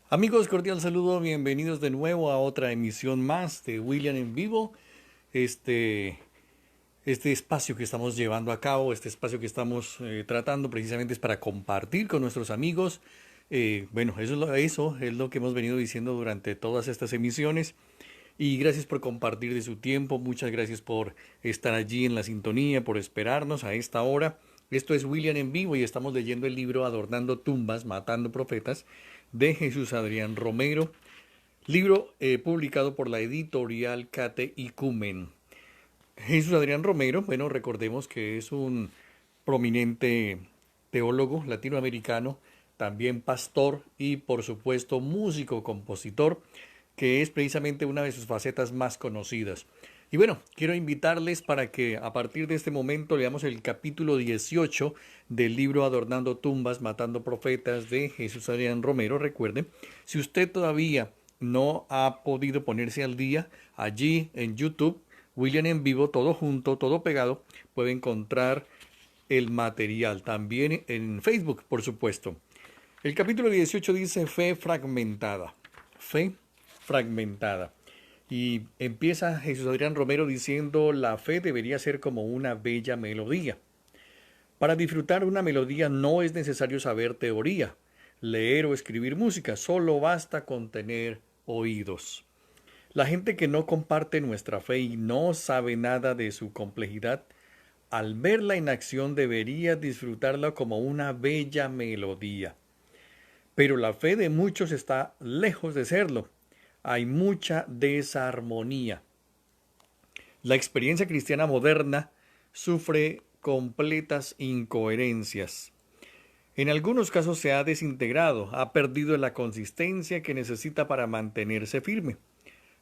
Amigos, cordial saludo, bienvenidos de nuevo a otra emisión más de William en Vivo. Este, este espacio que estamos llevando a cabo, este espacio que estamos tratando precisamente es para compartir con nuestros amigos. Bueno, eso es lo que hemos venido diciendo durante todas estas emisiones. Y gracias por compartir de su tiempo, muchas gracias por estar allí en la sintonía, por esperarnos a esta hora. Esto es William en Vivo y estamos leyendo el libro Adornando tumbas, matando profetas de Jesús Adrián Romero, libro publicado por la editorial Cate Icumen. Jesús Adrián Romero, bueno, recordemos que es un prominente teólogo latinoamericano, también pastor y por supuesto músico, compositor, que es precisamente una de sus facetas más conocidas. Y bueno, quiero invitarles para que a partir de este momento leamos el capítulo 18 del libro Adornando tumbas, matando profetas de Jesús Adrián Romero. Recuerden, si usted todavía no ha podido ponerse al día, allí en YouTube, William en Vivo, todo junto, todo pegado, puede encontrar el material. También en Facebook, por supuesto. El capítulo 18 dice fe fragmentada. Fe fragmentada. Y empieza Jesús Adrián Romero diciendo, la fe debería ser como una bella melodía. Para disfrutar una melodía no es necesario saber teoría, leer o escribir música, solo basta con tener oídos. La gente que no comparte nuestra fe y no sabe nada de su complejidad, al verla en acción debería disfrutarla como una bella melodía. Pero la fe de muchos está lejos de serlo. Hay mucha desarmonía. La experiencia cristiana moderna sufre completas incoherencias. En algunos casos se ha desintegrado, ha perdido la consistencia que necesita para mantenerse firme.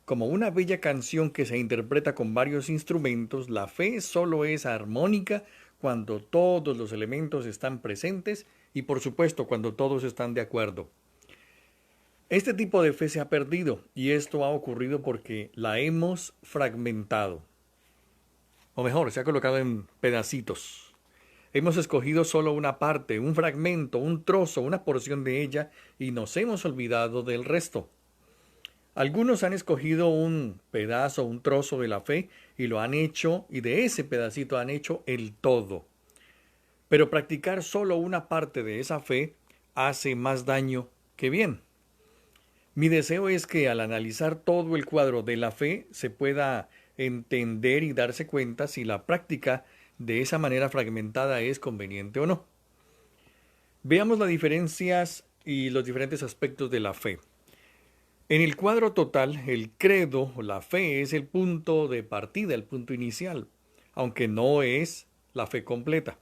Como una bella canción que se interpreta con varios instrumentos, la fe solo es armónica cuando todos los elementos están presentes y por supuesto cuando todos están de acuerdo. Este tipo de fe se ha perdido y esto ha ocurrido porque la hemos fragmentado. O mejor, se ha colocado en pedacitos. Hemos escogido solo una parte, un fragmento, un trozo, una porción de ella y nos hemos olvidado del resto. Algunos han escogido un pedazo, un trozo de la fe y lo han hecho, y de ese pedacito han hecho el todo. Pero practicar solo una parte de esa fe hace más daño que bien. Mi deseo es que al analizar todo el cuadro de la fe se pueda entender y darse cuenta si la práctica de esa manera fragmentada es conveniente o no. Veamos las diferencias y los diferentes aspectos de la fe. En el cuadro total, el credo o la fe es el punto de partida, el punto inicial, aunque no es la fe completa.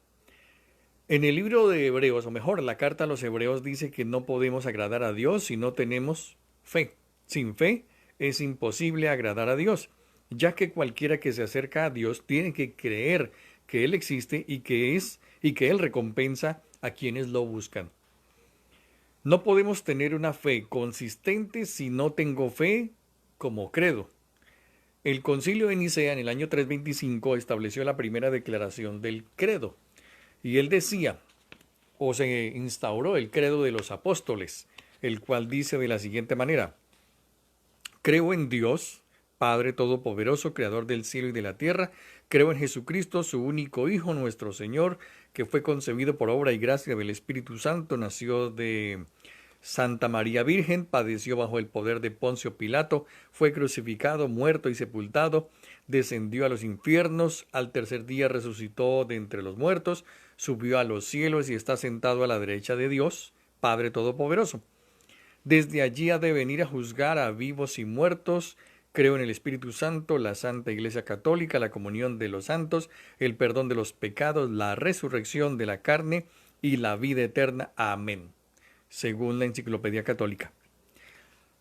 En el libro de Hebreos, o mejor, la carta a los Hebreos dice que no podemos agradar a Dios si no tenemos fe. Sin fe es imposible agradar a Dios, ya que cualquiera que se acerca a Dios tiene que creer que Él existe y que Él recompensa a quienes lo buscan. No podemos tener una fe consistente si no tengo fe como credo. El Concilio de Nicea en el año 325 estableció la primera declaración del credo. Y él decía, o se instauró el credo de los apóstoles, el cual dice de la siguiente manera: creo en Dios, Padre Todopoderoso, Creador del cielo y de la tierra. Creo en Jesucristo, su único Hijo, nuestro Señor, que fue concebido por obra y gracia del Espíritu Santo, nació de Santa María Virgen, padeció bajo el poder de Poncio Pilato, fue crucificado, muerto y sepultado, descendió a los infiernos, al tercer día resucitó de entre los muertos, subió a los cielos y está sentado a la derecha de Dios, Padre Todopoderoso. Desde allí ha de venir a juzgar a vivos y muertos. Creo en el Espíritu Santo, la Santa Iglesia Católica, la comunión de los santos, el perdón de los pecados, la resurrección de la carne y la vida eterna. Amén. Según la Enciclopedia Católica.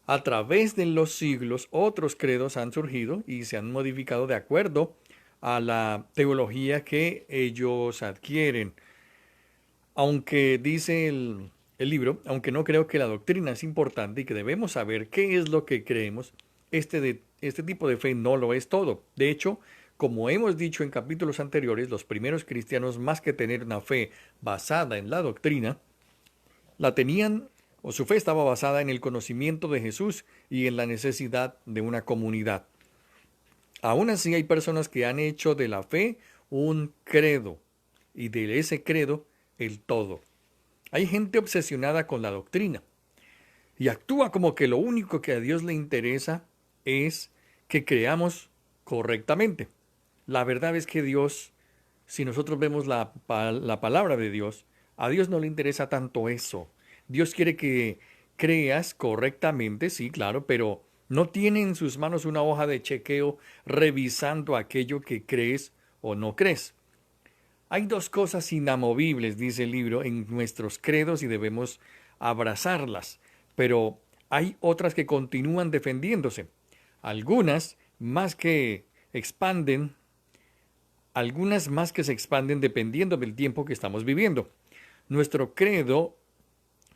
A través de los siglos, otros credos han surgido y se han modificado de acuerdo a la teología que ellos adquieren. Aunque dice el libro, aunque no creo que la doctrina es importante y que debemos saber qué es lo que creemos, este tipo de fe no lo es todo. De hecho, como hemos dicho en capítulos anteriores, los primeros cristianos, más que tener una fe basada en la doctrina, la tenían o su fe estaba basada en el conocimiento de Jesús y en la necesidad de una comunidad. Aún así hay personas que han hecho de la fe un credo y de ese credo el todo. Hay gente obsesionada con la doctrina y actúa como que lo único que a Dios le interesa es que creamos correctamente. La verdad es que Dios, si nosotros vemos la palabra de Dios, a Dios no le interesa tanto eso. Dios quiere que creas correctamente, sí, claro, pero no tiene en sus manos una hoja de chequeo revisando aquello que crees o no crees. Hay dos cosas inamovibles, dice el libro, en nuestros credos y debemos abrazarlas, pero hay otras que continúan defendiéndose. Algunas más que expanden, algunas más que se expanden dependiendo del tiempo que estamos viviendo. Nuestro credo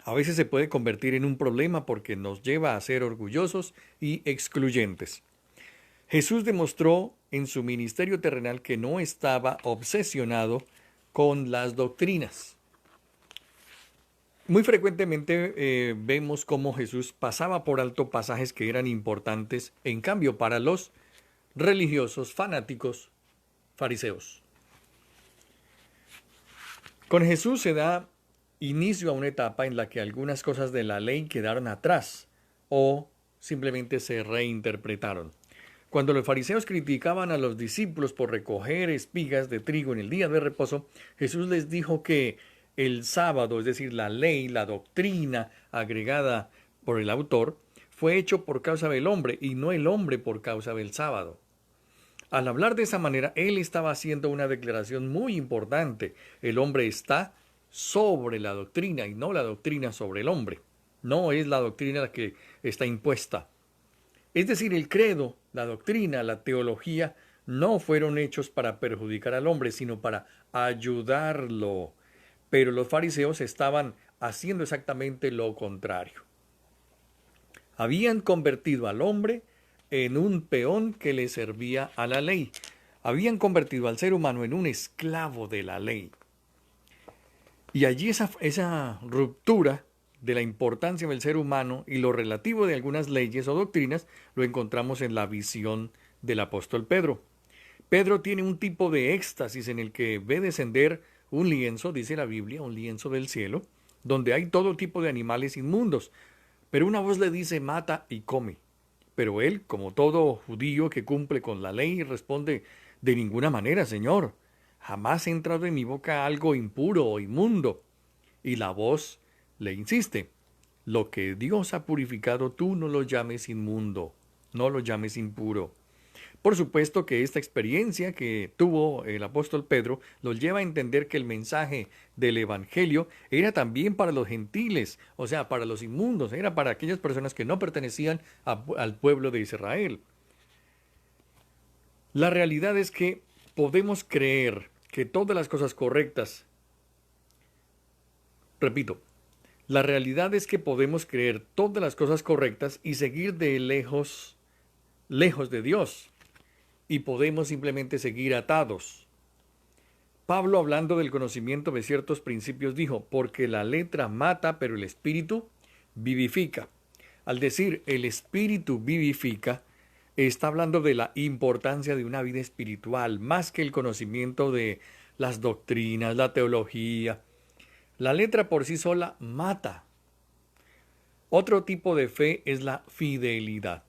a veces se puede convertir en un problema porque nos lleva a ser orgullosos y excluyentes. Jesús demostró en su ministerio terrenal que no estaba obsesionado con las doctrinas. Muy frecuentemente vemos cómo Jesús pasaba por alto pasajes que eran importantes, en cambio para los religiosos, fanáticos, fariseos. Con Jesús se da inicio a una etapa en la que algunas cosas de la ley quedaron atrás o simplemente se reinterpretaron. Cuando los fariseos criticaban a los discípulos por recoger espigas de trigo en el día de reposo, Jesús les dijo que el sábado, es decir, la ley, la doctrina agregada por el autor, fue hecho por causa del hombre y no el hombre por causa del sábado. Al hablar de esa manera, él estaba haciendo una declaración muy importante. El hombre está sobre la doctrina y no la doctrina sobre el hombre. No es la doctrina la que está impuesta. Es decir, el credo, la doctrina, la teología, no fueron hechos para perjudicar al hombre, sino para ayudarlo. Pero los fariseos estaban haciendo exactamente lo contrario. Habían convertido al hombre en un peón que le servía a la ley. Habían convertido al ser humano en un esclavo de la ley. Y allí esa ruptura de la importancia del ser humano y lo relativo de algunas leyes o doctrinas lo encontramos en la visión del apóstol Pedro. Pedro tiene un tipo de éxtasis en el que ve descender un lienzo, dice la Biblia, un lienzo del cielo, donde hay todo tipo de animales inmundos. Pero una voz le dice, mata y come. Pero él, como todo judío que cumple con la ley, responde, de ninguna manera, Señor. Jamás ha entrado en mi boca algo impuro o inmundo. Y la voz le insiste, lo que Dios ha purificado tú no lo llames inmundo, no lo llames impuro. Por supuesto que esta experiencia que tuvo el apóstol Pedro lo lleva a entender que el mensaje del Evangelio era también para los gentiles, o sea, para los inmundos, era para aquellas personas que no pertenecían al pueblo de Israel. La realidad es que podemos creer que todas las cosas correctas, repito, la realidad es que podemos creer todas las cosas correctas y seguir de lejos de Dios. Y podemos simplemente seguir atados. Pablo, hablando del conocimiento de ciertos principios, dijo, porque la letra mata, pero el espíritu vivifica. Al decir el espíritu vivifica, está hablando de la importancia de una vida espiritual, más que el conocimiento de las doctrinas, la teología. La letra por sí sola mata. Otro tipo de fe es la fidelidad.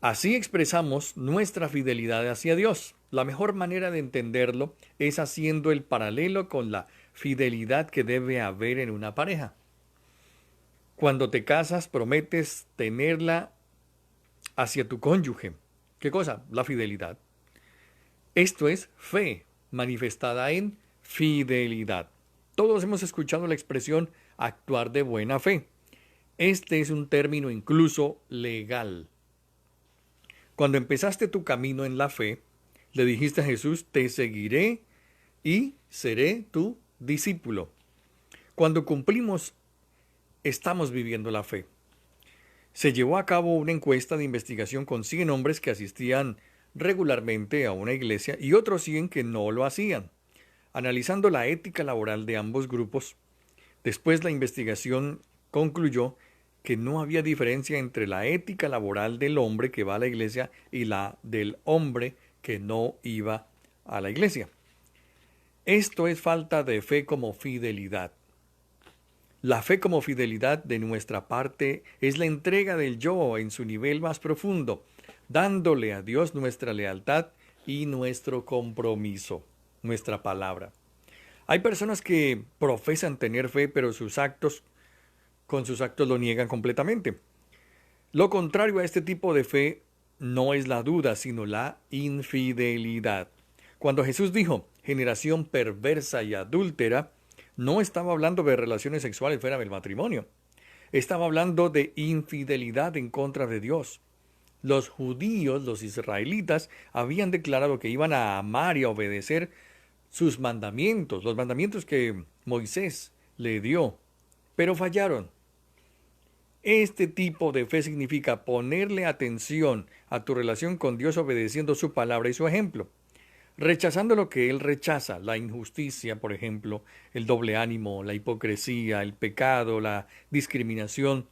Así expresamos nuestra fidelidad hacia Dios. La mejor manera de entenderlo es haciendo el paralelo con la fidelidad que debe haber en una pareja. Cuando te casas, prometes tenerla hacia tu cónyuge. ¿Qué cosa? La fidelidad. Esto es fe manifestada en fidelidad. Todos hemos escuchado la expresión actuar de buena fe. Este es un término incluso legal. Cuando empezaste tu camino en la fe, le dijiste a Jesús, te seguiré y seré tu discípulo. Cuando cumplimos, estamos viviendo la fe. Se llevó a cabo una encuesta de investigación con 100 hombres que asistían regularmente a una iglesia y otros 100 que no lo hacían. Analizando la ética laboral de ambos grupos, después la investigación concluyó que no había diferencia entre la ética laboral del hombre que va a la iglesia y la del hombre que no iba a la iglesia. Esto es falta de fe como fidelidad. La fe como fidelidad de nuestra parte es la entrega del yo en su nivel más profundo, dándole a Dios nuestra lealtad y nuestro compromiso, nuestra palabra. Hay personas que profesan tener fe, pero con sus actos lo niegan completamente. Lo contrario a este tipo de fe no es la duda, sino la infidelidad. Cuando Jesús dijo, generación perversa y adúltera, no estaba hablando de relaciones sexuales fuera del matrimonio. Estaba hablando de infidelidad en contra de Dios. Los judíos, los israelitas, habían declarado que iban a amar y a obedecer sus mandamientos, los mandamientos que Moisés le dio, pero fallaron. Este tipo de fe significa ponerle atención a tu relación con Dios obedeciendo su palabra y su ejemplo, rechazando lo que Él rechaza, la injusticia, por ejemplo, el doble ánimo, la hipocresía, el pecado, la discriminación,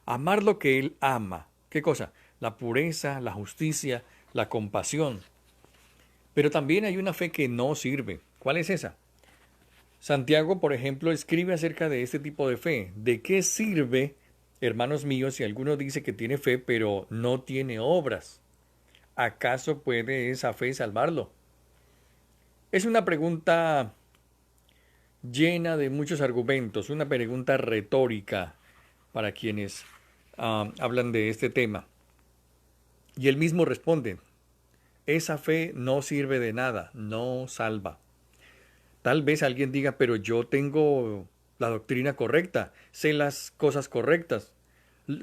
amar lo que Él ama. ¿Qué cosa? La pureza, la justicia, la compasión. Pero también hay una fe que no sirve. ¿Cuál es esa? Santiago, por ejemplo, escribe acerca de este tipo de fe. ¿De qué sirve, hermanos míos, si alguno dice que tiene fe pero no tiene obras? ¿Acaso puede esa fe salvarlo? Es una pregunta llena de muchos argumentos, una pregunta retórica para quienes hablan de este tema. Y él mismo responde, esa fe no sirve de nada, no salva. Tal vez alguien diga, pero yo tengo la doctrina correcta, sé las cosas correctas,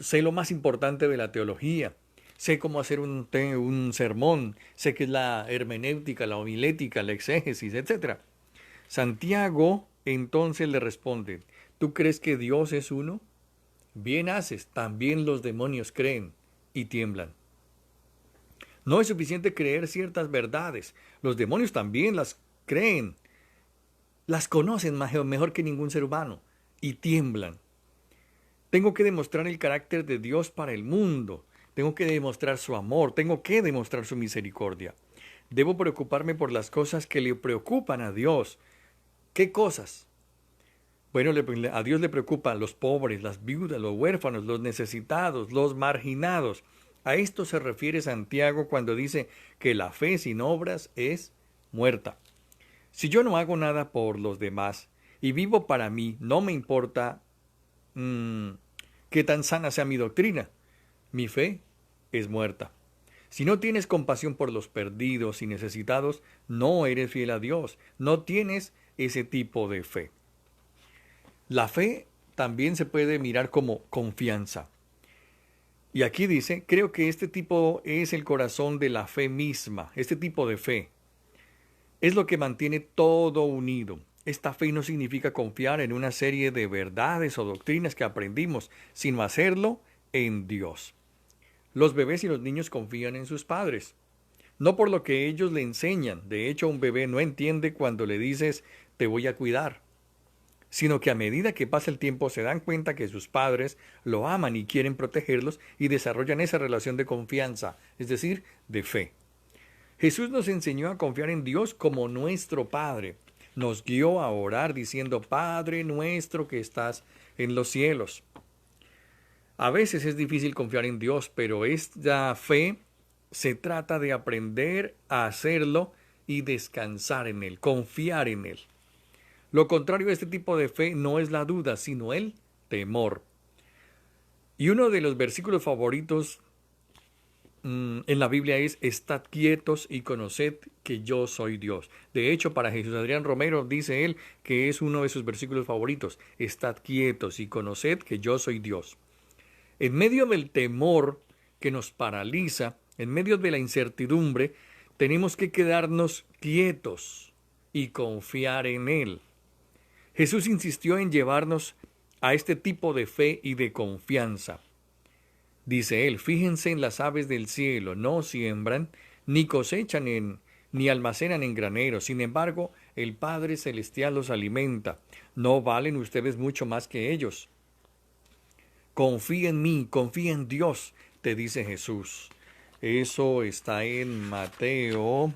sé lo más importante de la teología, sé cómo hacer un sermón, sé qué es la hermenéutica, la homilética, la exégesis, etc. Santiago entonces le responde, ¿tú crees que Dios es uno? Bien haces, también los demonios creen y tiemblan. No es suficiente creer ciertas verdades, los demonios también las creen, las conocen mejor que ningún ser humano y tiemblan. Tengo que demostrar el carácter de Dios para el mundo. Tengo que demostrar su amor. Tengo que demostrar su misericordia. Debo preocuparme por las cosas que le preocupan a Dios. ¿Qué cosas? Bueno, a Dios le preocupan los pobres, las viudas, los huérfanos, los necesitados, los marginados. A esto se refiere Santiago cuando dice que la fe sin obras es muerta. Si yo no hago nada por los demás y vivo para mí, no me importa qué tan sana sea mi doctrina. Mi fe es muerta. Si no tienes compasión por los perdidos y necesitados, no eres fiel a Dios. No tienes ese tipo de fe. La fe también se puede mirar como confianza. Y aquí dice, creo que este tipo es el corazón de la fe misma, este tipo de fe. Es lo que mantiene todo unido. Esta fe no significa confiar en una serie de verdades o doctrinas que aprendimos, sino hacerlo en Dios. Los bebés y los niños confían en sus padres, no por lo que ellos le enseñan. De hecho, un bebé no entiende cuando le dices te voy a cuidar, sino que a medida que pasa el tiempo se dan cuenta que sus padres lo aman y quieren protegerlos y desarrollan esa relación de confianza, es decir, de fe. Jesús nos enseñó a confiar en Dios como nuestro Padre. Nos guió a orar diciendo, Padre nuestro que estás en los cielos. A veces es difícil confiar en Dios, pero esta fe se trata de aprender a hacerlo y descansar en Él, confiar en Él. Lo contrario a este tipo de fe no es la duda, sino el temor. Y uno de los versículos favoritos en la Biblia es, estad quietos y conoced que yo soy Dios. De hecho, para Jesús Adrián Romero dice él que es uno de sus versículos favoritos. Estad quietos y conoced que yo soy Dios. En medio del temor que nos paraliza, en medio de la incertidumbre, tenemos que quedarnos quietos y confiar en Él. Jesús insistió en llevarnos a este tipo de fe y de confianza. Dice él, fíjense en las aves del cielo, no siembran, ni cosechan ni almacenan en graneros. Sin embargo, el Padre Celestial los alimenta. ¿No valen ustedes mucho más que ellos? Confía en mí, confía en Dios, te dice Jesús. Eso está en Mateo.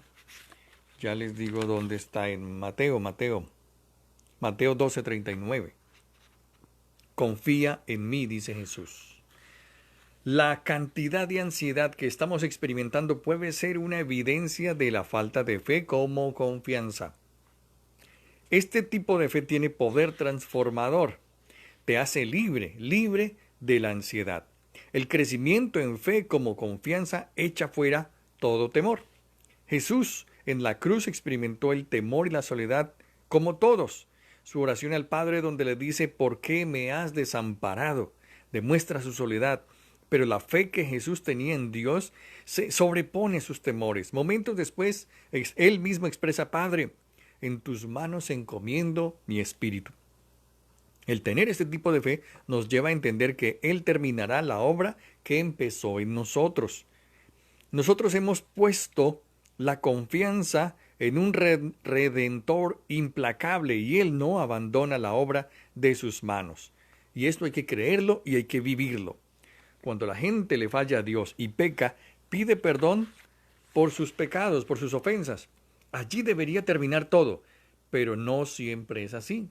Ya les digo dónde está en Mateo 12:39. Confía en mí, dice Jesús. La cantidad de ansiedad que estamos experimentando puede ser una evidencia de la falta de fe como confianza. Este tipo de fe tiene poder transformador. Te hace libre de la ansiedad. El crecimiento en fe como confianza echa fuera todo temor. Jesús en la cruz experimentó el temor y la soledad como todos. Su oración al Padre donde le dice, ¿por qué me has desamparado? Demuestra su soledad. Pero la fe que Jesús tenía en Dios se sobrepone a sus temores. Momentos después, él mismo expresa, Padre, en tus manos encomiendo mi espíritu. El tener este tipo de fe nos lleva a entender que Él terminará la obra que empezó en nosotros. Nosotros hemos puesto la confianza en un redentor implacable y Él no abandona la obra de sus manos. Y esto hay que creerlo y hay que vivirlo. Cuando la gente le falla a Dios y peca, pide perdón por sus pecados, por sus ofensas. Allí debería terminar todo, pero no siempre es así.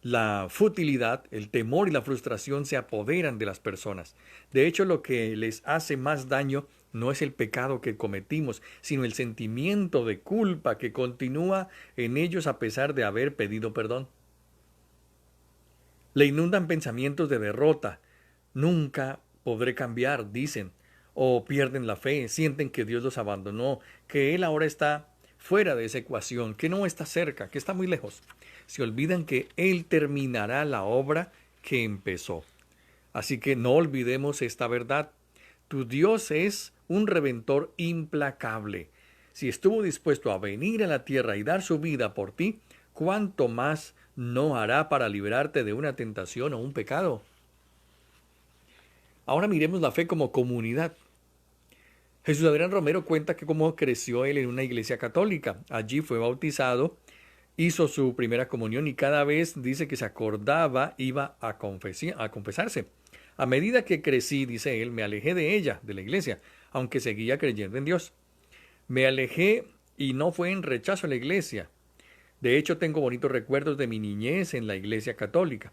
La futilidad, el temor y la frustración se apoderan de las personas. De hecho, lo que les hace más daño no es el pecado que cometimos, sino el sentimiento de culpa que continúa en ellos a pesar de haber pedido perdón. Le inundan pensamientos de derrota. Nunca podré cambiar, dicen, o pierden la fe, sienten que Dios los abandonó, que Él ahora está fuera de esa ecuación, que no está cerca, que está muy lejos. Se olvidan que Él terminará la obra que empezó. Así que no olvidemos esta verdad. Tu Dios es un redentor implacable. Si estuvo dispuesto a venir a la tierra y dar su vida por ti, ¿cuánto más no hará para librarte de una tentación o un pecado? Ahora miremos la fe como comunidad. Jesús Adrián Romero cuenta que cómo creció él en una iglesia católica. Allí fue bautizado, hizo su primera comunión y cada vez, dice que se acordaba, iba a confesarse. A medida que crecí, dice él, me alejé de ella, de la iglesia, aunque seguía creyendo en Dios. Me alejé y no fue en rechazo a la iglesia. De hecho, tengo bonitos recuerdos de mi niñez en la iglesia católica.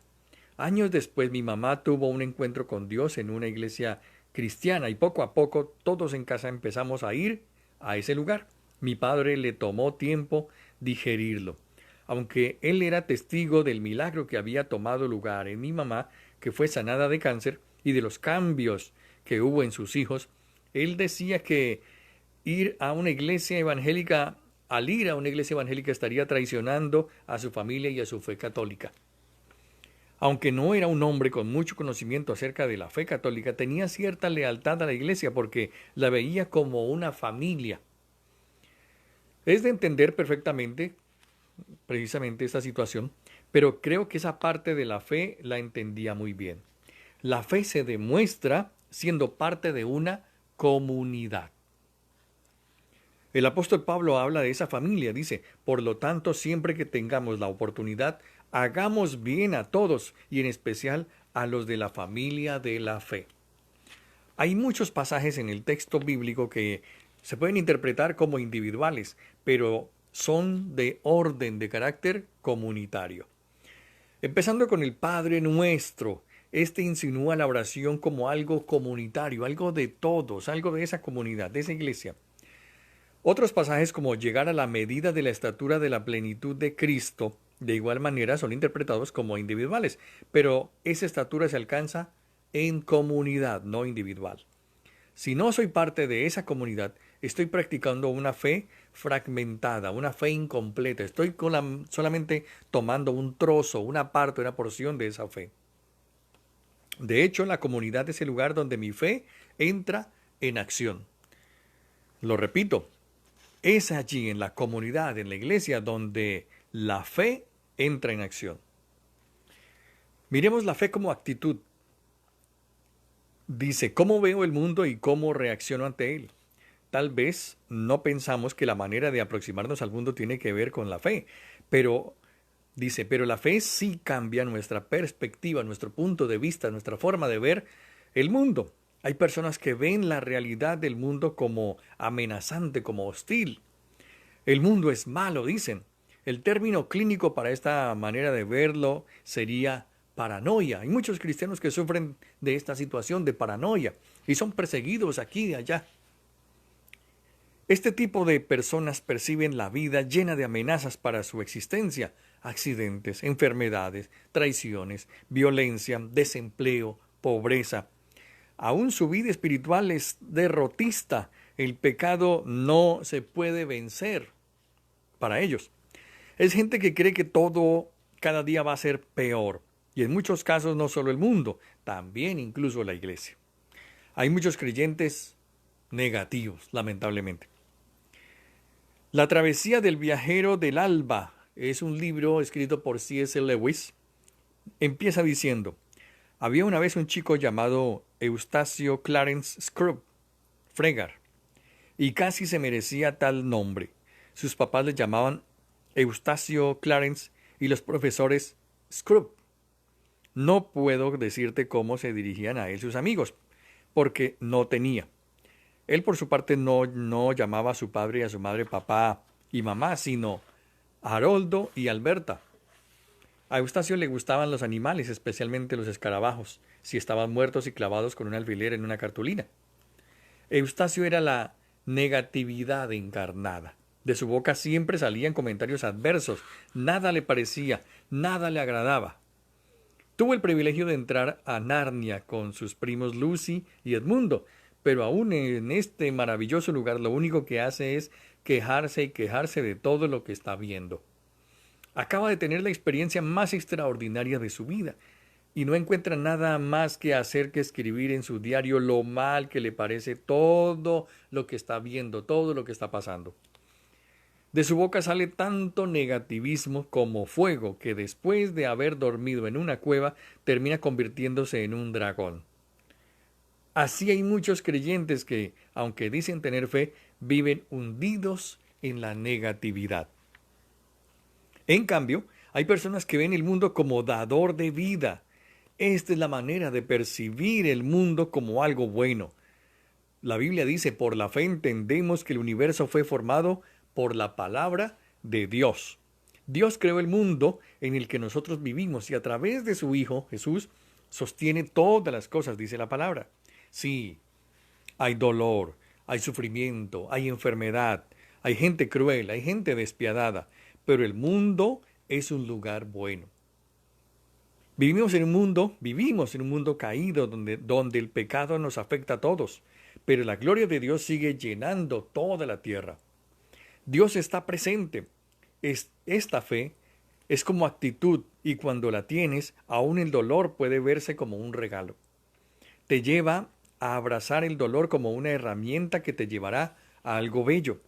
Años después, mi mamá tuvo un encuentro con Dios en una iglesia cristiana y poco a poco todos en casa empezamos a ir a ese lugar. Mi padre le tomó tiempo digerirlo. Aunque él era testigo del milagro que había tomado lugar en mi mamá, que fue sanada de cáncer, y de los cambios que hubo en sus hijos, él decía que ir a una iglesia evangélica, al ir a una iglesia evangélica estaría traicionando a su familia y a su fe católica. Aunque no era un hombre con mucho conocimiento acerca de la fe católica, tenía cierta lealtad a la iglesia porque la veía como una familia. Es de entender perfectamente, precisamente esta situación, pero creo que esa parte de la fe la entendía muy bien. La fe se demuestra siendo parte de una comunidad. El apóstol Pablo habla de esa familia, dice, por lo tanto, siempre que tengamos la oportunidad, hagamos bien a todos y en especial a los de la familia de la fe. Hay muchos pasajes en el texto bíblico que se pueden interpretar como individuales, pero son de orden, de carácter comunitario. Empezando con el Padre Nuestro, este insinúa la oración como algo comunitario, algo de todos, algo de esa comunidad, de esa iglesia. Otros pasajes como llegar a la medida de la estatura de la plenitud de Cristo, de igual manera son interpretados como individuales, pero esa estatura se alcanza en comunidad, no individual. Si no soy parte de esa comunidad, estoy practicando una fe fragmentada, una fe incompleta. Estoy solamente tomando un trozo, una parte, una porción de esa fe. De hecho, la comunidad es el lugar donde mi fe entra en acción. Lo repito, es allí en la comunidad, en la iglesia, donde la fe entra en acción. Miremos la fe como actitud. Dice, ¿cómo veo el mundo y cómo reacciono ante él? Tal vez no pensamos que la manera de aproximarnos al mundo tiene que ver con la fe, pero Dice, pero la fe sí cambia nuestra perspectiva, nuestro punto de vista, nuestra forma de ver el mundo. Hay personas que ven la realidad del mundo como amenazante, como hostil. El mundo es malo, dicen. El término clínico para esta manera de verlo sería paranoia. Hay muchos cristianos que sufren de esta situación de paranoia y son perseguidos aquí y allá. Este tipo de personas perciben la vida llena de amenazas para su existencia, accidentes, enfermedades, traiciones, violencia, desempleo, pobreza. Aún su vida espiritual es derrotista. El pecado no se puede vencer para ellos. Es gente que cree que todo cada día va a ser peor. Y en muchos casos no solo el mundo, también incluso la iglesia. Hay muchos creyentes negativos, lamentablemente. La travesía del viajero del alba es un libro escrito por C.S. Lewis. Empieza diciendo, había una vez un chico llamado Eustacio Clarence Scrooge, Fregar, y casi se merecía tal nombre. Sus papás le llamaban Eustacio Clarence y los profesores Scrooge. No puedo decirte cómo se dirigían a él sus amigos, porque no tenía. Él por su parte no llamaba a su padre y a su madre papá y mamá, sino Haroldo y Alberta. A Eustacio le gustaban los animales, especialmente los escarabajos, si estaban muertos y clavados con un alfiler en una cartulina. Eustacio era la negatividad encarnada. De su boca siempre salían comentarios adversos, nada le parecía, nada le agradaba. Tuvo el privilegio de entrar a Narnia con sus primos Lucy y Edmundo, pero aún en este maravilloso lugar lo único que hace es quejarse y quejarse de todo lo que está viendo. Acaba de tener la experiencia más extraordinaria de su vida y no encuentra nada más que hacer que escribir en su diario lo mal que le parece todo lo que está viendo, todo lo que está pasando. De su boca sale tanto negativismo como fuego que después de haber dormido en una cueva termina convirtiéndose en un dragón. Así hay muchos creyentes que, aunque dicen tener fe, viven hundidos en la negatividad. En cambio, hay personas que ven el mundo como dador de vida. Esta es la manera de percibir el mundo como algo bueno. La Biblia dice, por la fe entendemos que el universo fue formado por la palabra de Dios. Dios creó el mundo en el que nosotros vivimos y a través de su Hijo, Jesús, sostiene todas las cosas, dice la palabra. Sí, hay dolor, hay sufrimiento, hay enfermedad, hay gente cruel, hay gente despiadada, pero el mundo es un lugar bueno. Vivimos en un mundo caído donde el pecado nos afecta a todos, pero la gloria de Dios sigue llenando toda la tierra. Dios está presente. Esta fe es como actitud y cuando la tienes, aún el dolor puede verse como un regalo. Te lleva a abrazar el dolor como una herramienta que te llevará a algo bello.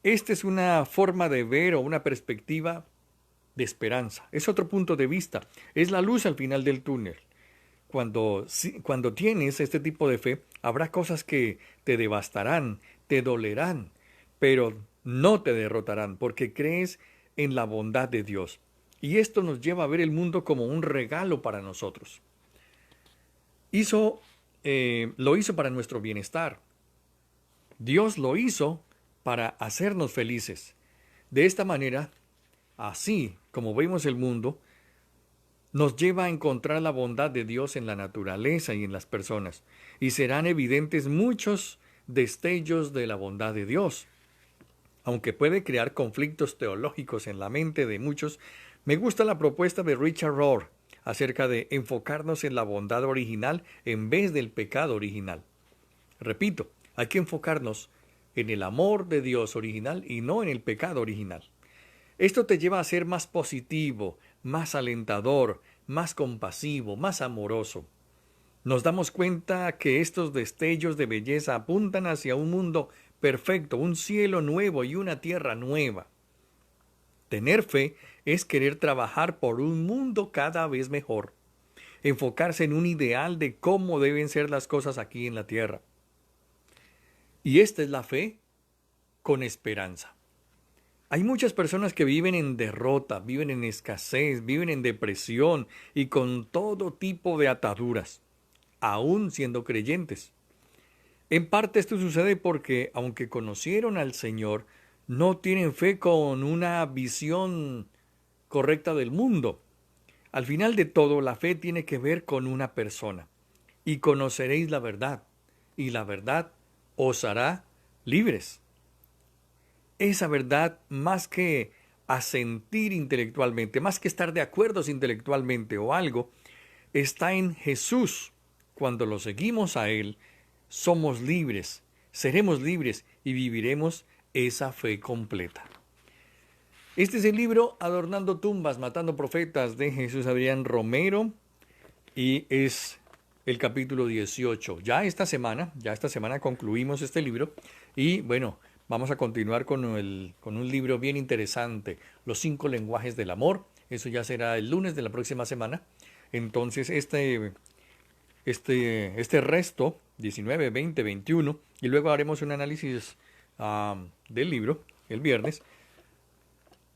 Esta es una forma de ver o una perspectiva de esperanza. Es otro punto de vista. Es la luz al final del túnel. Cuando tienes este tipo de fe, habrá cosas que te devastarán, te dolerán, pero no te derrotarán porque crees en la bondad de Dios. Y esto nos lleva a ver el mundo como un regalo para nosotros. Lo hizo para nuestro bienestar. Dios lo hizo para hacernos felices. De esta manera, así como vemos el mundo, nos lleva a encontrar la bondad de Dios en la naturaleza y en las personas, y serán evidentes muchos destellos de la bondad de Dios. Aunque puede crear conflictos teológicos en la mente de muchos, me gusta la propuesta de Richard Rohr acerca de enfocarnos en la bondad original en vez del pecado original. Repito, hay que enfocarnos en el amor de Dios original y no en el pecado original. Esto te lleva a ser más positivo, más alentador, más compasivo, más amoroso. Nos damos cuenta que estos destellos de belleza apuntan hacia un mundo perfecto, un cielo nuevo y una tierra nueva. Tener fe es querer trabajar por un mundo cada vez mejor, enfocarse en un ideal de cómo deben ser las cosas aquí en la tierra. Y esta es la fe con esperanza. Hay muchas personas que viven en derrota, viven en escasez, viven en depresión y con todo tipo de ataduras, aún siendo creyentes. En parte esto sucede porque, aunque conocieron al Señor, no tienen fe con una visión correcta del mundo. Al final de todo, la fe tiene que ver con una persona. Y conoceréis la verdad, y la verdad os hará libres. Esa verdad, más que asentir intelectualmente, más que estar de acuerdo intelectualmente o algo, está en Jesús. Cuando lo seguimos a Él, somos libres, seremos libres y viviremos esa fe completa. Este es el libro Adornando tumbas, matando profetas de Jesús Adrián Romero y es el capítulo 18. Ya esta semana concluimos este libro y bueno, vamos a continuar con un libro bien interesante, Los 5 lenguajes del amor. Eso ya será el lunes de la próxima semana. Entonces este resto, 19, 20, 21, y luego haremos un análisis del libro el viernes,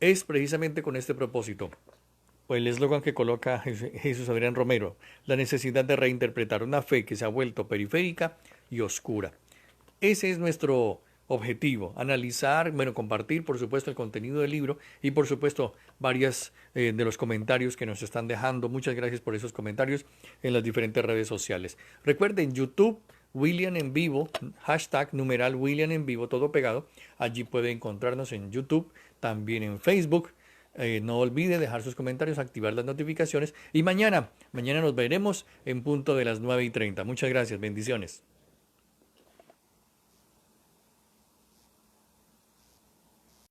es precisamente con este propósito. O el eslogan que coloca Jesús Adrián Romero, la necesidad de reinterpretar una fe que se ha vuelto periférica y oscura. Ese es nuestro objetivo, analizar, bueno, compartir por supuesto el contenido del libro y por supuesto varias de los comentarios que nos están dejando. Muchas gracias por esos comentarios en las diferentes redes sociales. Recuerden, YouTube, William en Vivo, hashtag numeral William en Vivo, todo pegado. Allí puede encontrarnos en YouTube, también en Facebook. No olvide dejar sus comentarios, activar las notificaciones y mañana nos veremos en punto de las 9:30. Muchas gracias, bendiciones.